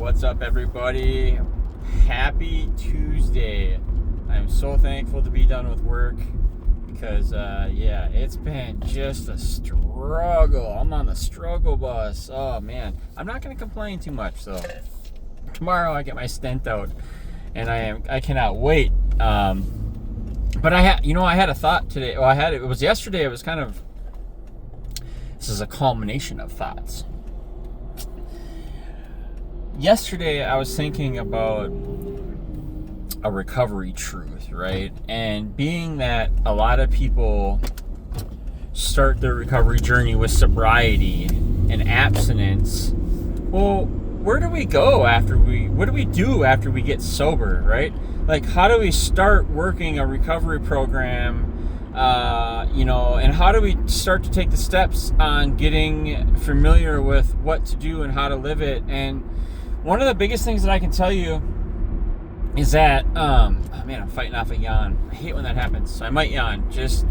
What's up, everybody? Happy Tuesday. I'm so thankful to be done with work because, it's been just a struggle. I'm on the struggle bus. Oh, man. I'm not going to complain too much, though. Tomorrow I get my stent out, and I cannot wait. But I had a thought today. Well, it was yesterday. It was kind of, this is a culmination of thoughts. Yesterday, I was thinking about a recovery truth, right? And being that a lot of people start their recovery journey with sobriety and abstinence, well, where do we go what do we do after we get sober, right? Like, how do we start working a recovery program, and how do we start to take the steps on getting familiar with what to do and how to live it? And one of the biggest things that I can tell you is that, I'm fighting off a yawn. I hate when that happens. So I might yawn. Just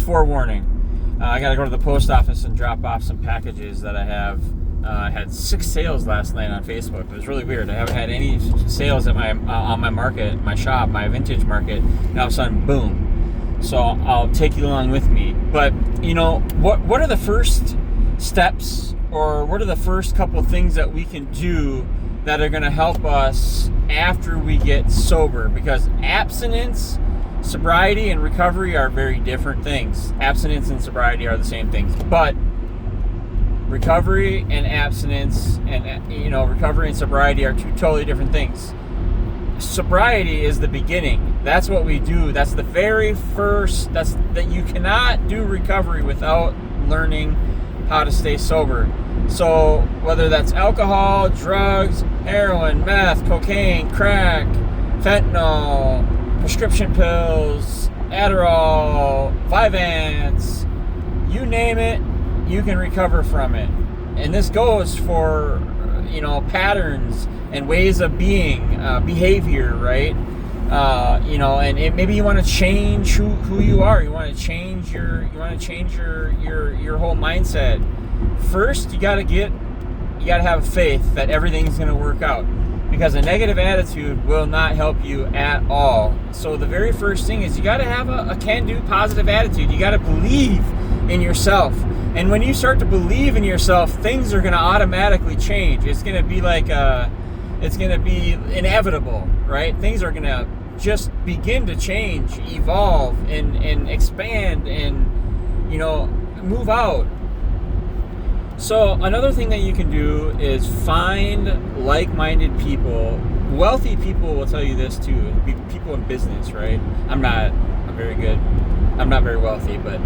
forewarning. I got to go to the post office and drop off some packages that I have. I had 6 sales last night on Facebook. It was really weird. I haven't had any sales at on my market, my shop, my vintage market. And all of a sudden, boom. So I'll take you along with me. But, what are the first steps, or what are the first couple things that we can do that are going to help us after we get sober? Because abstinence, sobriety, and recovery are very different things. Abstinence and sobriety are the same things, but recovery and abstinence and recovery and sobriety are two totally different things. Sobriety is the beginning. That's what we do. That's the very first. That you cannot do recovery without learning how to stay sober. So whether that's alcohol, drugs, heroin, meth, cocaine, crack, fentanyl, prescription pills, Adderall, Vyvanse, you name it, you can recover from it. And this goes for, patterns and ways of being, behavior, right? Maybe you want to change who you are. You want to change your whole mindset. First, you got to have faith that everything's going to work out, because a negative attitude will not help you at all. So the very first thing is you got to have a can-do positive attitude. You got to believe in yourself. And when you start to believe in yourself, things are going to automatically change. It's going to be it's going to be inevitable, right? Things are going to just begin to change, evolve, and expand, and, move out. So another thing that you can do is find like-minded people. Wealthy people will tell you this too. People in business, right? I'm not very wealthy, but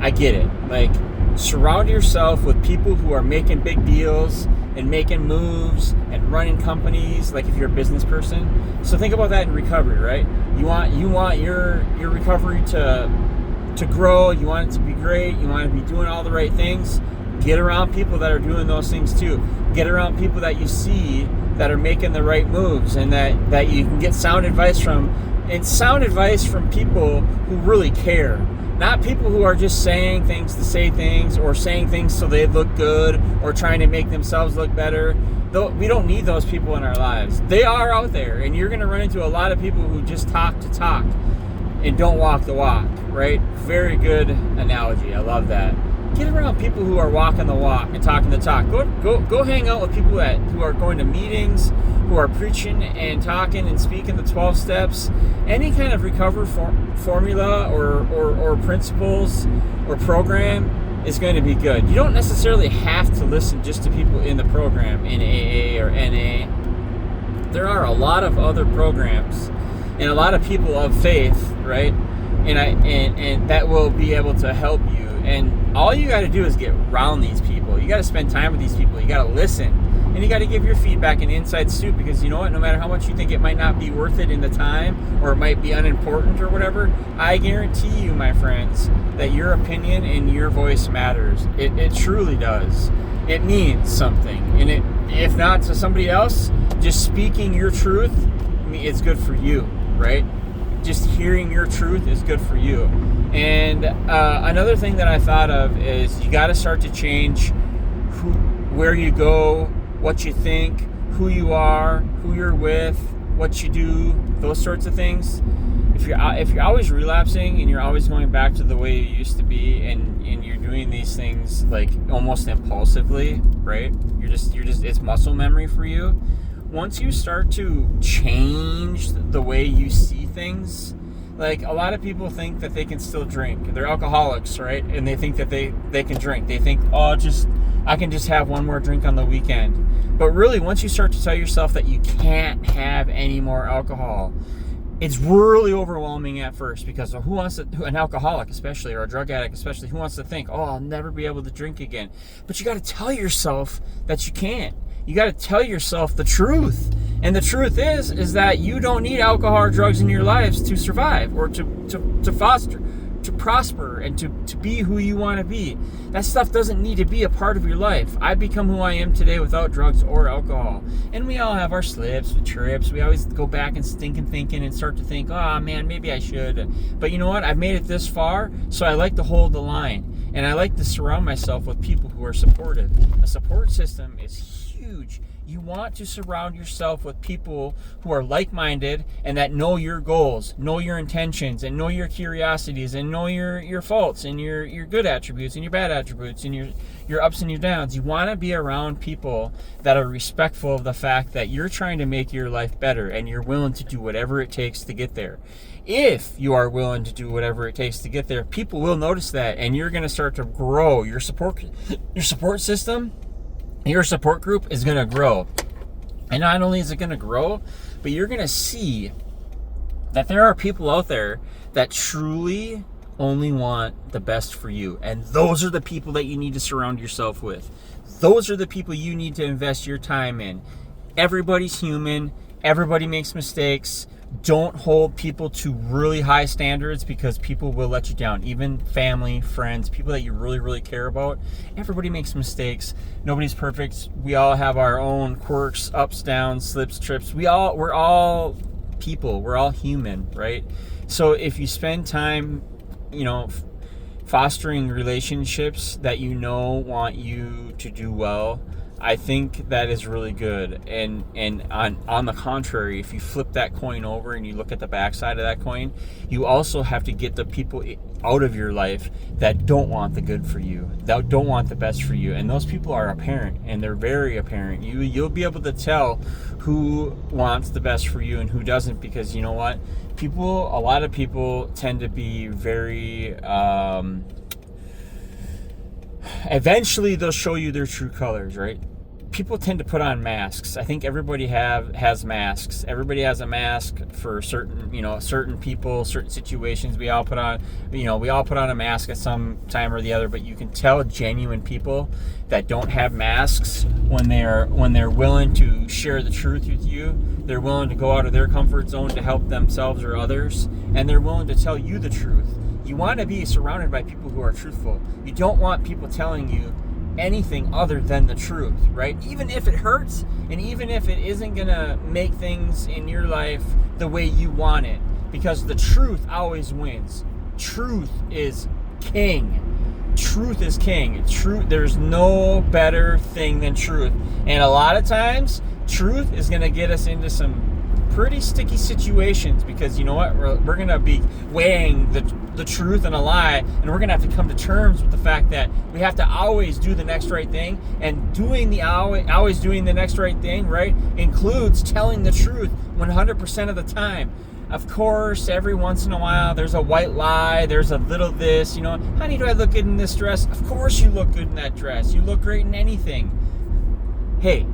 I get it. Like, surround yourself with people who are making big deals and making moves and running companies, like if you're a business person. So think about that in recovery, right? You want your recovery to grow, you want it to be great, you want to be doing all the right things. Get around people that are doing those things too. Get around people that you see that are making the right moves, and that you can get sound advice from. And sound advice from people who really care. Not people who are just saying things to say things, or saying things so they look good, or trying to make themselves look better. We don't need those people in our lives. They are out there, and you're going to run into a lot of people who just talk to talk and don't walk the walk, right? Very good analogy. I love that. Get around people who are walking the walk and talking the talk. Go hang out with people who are going to meetings, who are preaching and talking and speaking the 12 steps. Any kind of recovery formula or principles or program is going to be good. You don't necessarily have to listen just to people in the program, in AA or NA. There are a lot of other programs and a lot of people of faith, right? And that will be able to help you. And all you got to do is get around these people. You got to spend time with these people. You got to listen. And you got to give your feedback and insights too, because you know what? No matter how much you think it might not be worth it in the time, or it might be unimportant or whatever, I guarantee you, my friends, that your opinion and your voice matters. It truly does. It means something. And if not to somebody else, just speaking your truth, it's good for you, right? Just hearing your truth is good for you. And another thing that I thought of is you got to start to change where you go, what you think, who you are, who you're with, what you do, those sorts of things. If you're always relapsing and you're always going back to the way you used to be, and you're doing these things like almost impulsively, right? You're just it's muscle memory for you. Once you start to change the way you see things, like a lot of people think that they can still drink. They're alcoholics, right? And they think that they can drink. They think, I can just have one more drink on the weekend. But really, once you start to tell yourself that you can't have any more alcohol, it's really overwhelming at first, because an alcoholic especially, or a drug addict especially, who wants to think, I'll never be able to drink again? But you got to tell yourself that you can't. You got to tell yourself the truth. And the truth is that you don't need alcohol or drugs in your lives to survive, or to foster, to prosper, and to be who you want to be. That stuff doesn't need to be a part of your life. I've become who I am today without drugs or alcohol. And we all have our slips, trips. We always go back and thinking and start to think, man, maybe I should. But you know what? I've made it this far, so I like to hold the line. And I like to surround myself with people who are supportive. A support system is huge. You want to surround yourself with people who are like-minded and that know your goals, know your intentions, and know your curiosities, and know your faults and your good attributes and your bad attributes and your ups and your downs. You want to be around people that are respectful of the fact that you're trying to make your life better and you're willing to do whatever it takes to get there. If you are willing to do whatever it takes to get there, people will notice that, and you're going to start to grow. Your support system, your support group is going to grow. And not only is it going to grow, but you're going to see that there are people out there that truly only want the best for you. And those are the people that you need to surround yourself with. Those are the people you need to invest your time in. Everybody's human. Everybody makes mistakes. Don't hold people to really high standards, because people will let you down. Even family, friends, people that you really, really care about. Everybody makes mistakes. Nobody's perfect. We all have our own quirks, ups, downs, slips, trips. We're all people. We're all human, right? So if you spend time, fostering relationships that want you to do well, I think that is really good. And on the contrary, if you flip that coin over and you look at the backside of that coin, you also have to get the people out of your life that don't want the good for you, that don't want the best for you. And those people are apparent, and they're very apparent. You'll be able to tell who wants the best for you and who doesn't, because you know what? A lot of people tend to be very eventually they'll show you their true colors, right? People tend to put on masks. I think everybody has masks. Everybody has a mask for certain people, certain situations. We all put on a mask at some time or the other, but you can tell genuine people that don't have masks when they're willing to share the truth with you. They're willing to go out of their comfort zone to help themselves or others, and they're willing to tell you the truth. You want to be surrounded by people who are truthful. You don't want people telling you anything other than the truth, right? Even if it hurts, and even if it isn't going to make things in your life the way you want it, because the truth always wins. Truth is king. Truth is king. There's no better thing than truth. And a lot of times, truth is going to get us into some pretty sticky situations, because you know what, we're going to be weighing the truth and a lie, and we're going to have to come to terms with the fact that we have to always do the next right thing, and always doing the next right thing, right, includes telling the truth 100% of the time. Of course, every once in a while there's a white lie, there's a little this, honey, do I look good in this dress? Of course you look good in that dress. You look great in anything. Hey,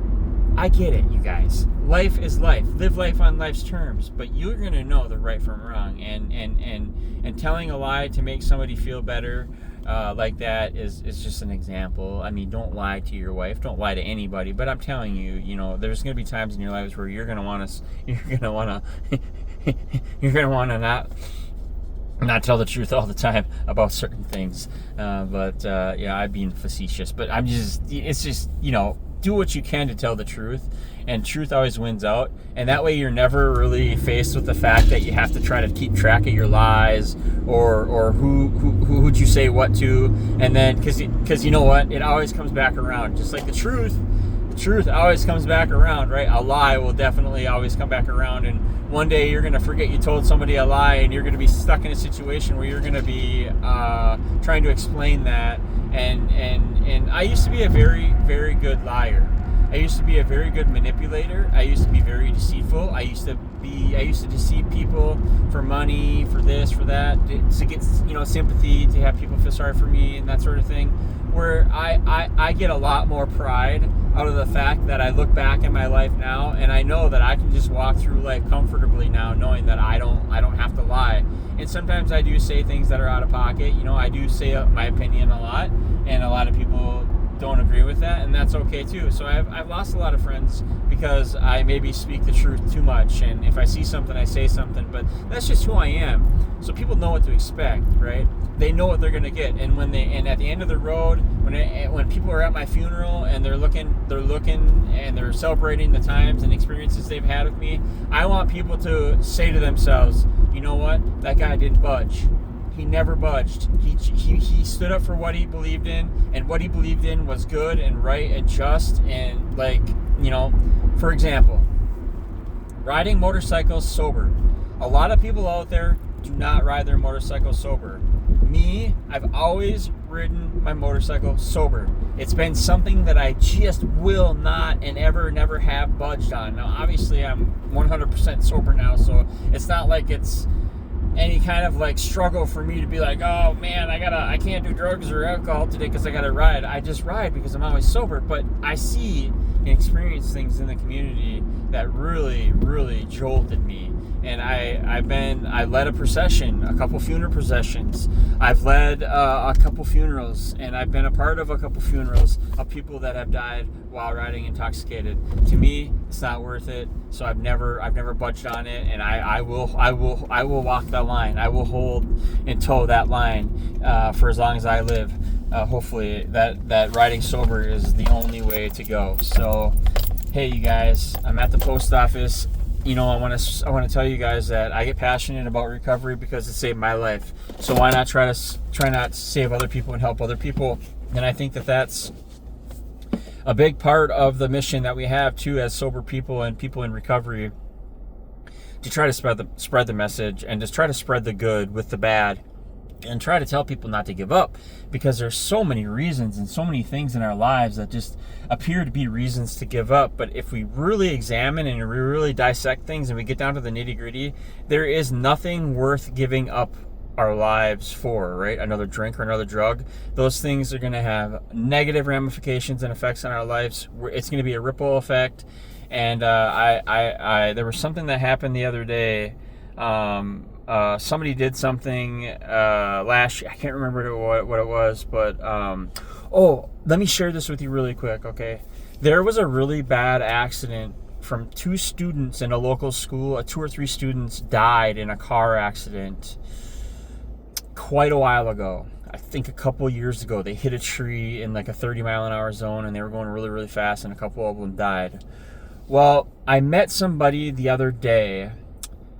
I get it, you guys. Life is life. Live life on life's terms, but you're gonna know the right from wrong. And telling a lie to make somebody feel better, like that is just an example. I mean, don't lie to your wife. Don't lie to anybody. But I'm telling you, there's gonna be times in your lives where you're gonna wanna not tell the truth all the time about certain things. I'm being facetious. But it's just do what you can to tell the truth, and truth always wins out. And that way you're never really faced with the fact that you have to try to keep track of your lies, or who'd you say what to. And then because you know what, it always comes back around. Just like the truth truth always comes back around, right? A lie will definitely always come back around, and one day you're going to forget you told somebody a lie, and you're going to be stuck in a situation where you're going to be trying to explain that. And I used to be a very, very good liar. I used to be a very good manipulator. I used to be very deceitful. I used to deceive people for money, for this, for that, to get, sympathy, to have people feel sorry for me and that sort of thing. Where I get a lot more pride out of the fact that I look back in my life now, and I know that I can just walk through life comfortably now, knowing that I don't have to lie. And sometimes I do say things that are out of pocket. I do say my opinion a lot, and a lot of people don't agree with that, and that's okay too. So I've lost a lot of friends because I maybe speak the truth too much, and if I see something, I say something, but that's just who I am. So people know what to expect, right? They know what they're gonna get, and and at the end of the road, when people are at my funeral and they're looking and they're celebrating the times and experiences they've had with me, I want people to say to themselves, you know what, that guy didn't budge. He never budged. He stood up for what he believed in, and what he believed in was good and right and just. And for example, riding motorcycles sober. A lot of people out there do not ride their motorcycles sober. Me, I've always ridden my motorcycle sober. It's been something that I just will not and never have budged on. Now, obviously, I'm 100% sober now, so it's not like it's any kind of like struggle for me to be like, oh man, I can't do drugs or alcohol today because I gotta ride. I just ride because I'm always sober. But I see and experience things in the community that really, really jolted me. And I led a procession, a couple funeral processions. I've led a couple funerals, and I've been a part of a couple funerals of people that have died while riding intoxicated. To me, it's not worth it. So I've never budged on it, and I will walk that line. I will hold and toe that line for as long as I live. Hopefully that riding sober is the only way to go. So, hey, you guys, I'm at the post office. I want to tell you guys that I get passionate about recovery because it saved my life. So why not try not to save other people and help other people? And I think that's a big part of the mission that we have too, as sober people and people in recovery, to try to spread the message and just try to spread the good with the bad. And try to tell people not to give up, because there's so many reasons and so many things in our lives that just appear to be reasons to give up. But if we really examine and we really dissect things and we get down to the nitty-gritty, there is nothing worth giving up our lives for, right? Another drink or another drug. Those things are going to have negative ramifications and effects on our lives. It's going to be a ripple effect. And there was something that happened the other day. Somebody did something last year. I can't remember what it was, but let me share this with you really quick, okay? There was a really bad accident from 2 students in a local school. 2 or 3 students died in a car accident quite a while ago. I think a couple years ago. They hit a tree in like a 30-mile-an-hour zone, and they were going really, really fast, and a couple of them died. Well, I met somebody the other day,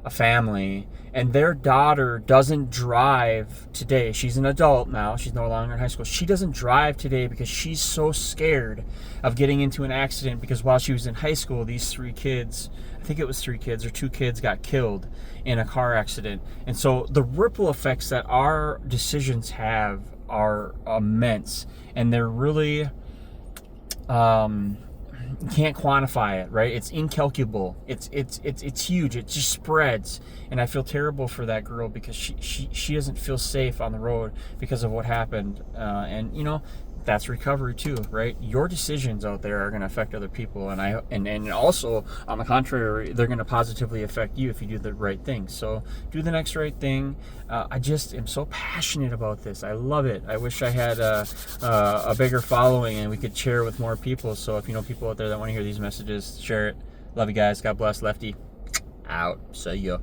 a family, and their daughter doesn't drive today. She's an adult now. She's no longer in high school. She doesn't drive today because she's so scared of getting into an accident, because while she was in high school, these 3 kids, I think it was 3 kids or 2 kids, got killed in a car accident. And so the ripple effects that our decisions have are immense, and they're really you can't quantify it, right? It's incalculable. It's huge. It just spreads. And I feel terrible for that girl because she doesn't feel safe on the road because of what happened. And that's recovery too, right? Your decisions out there are going to affect other people, and also on the contrary, they're going to positively affect you if you do the right thing. So do the next right thing. I just am so passionate about this. I love it. I wish I had a bigger following and we could share with more people. So if you know people out there that want to hear these messages, share it. Love you guys. God bless. Lefty out. See ya.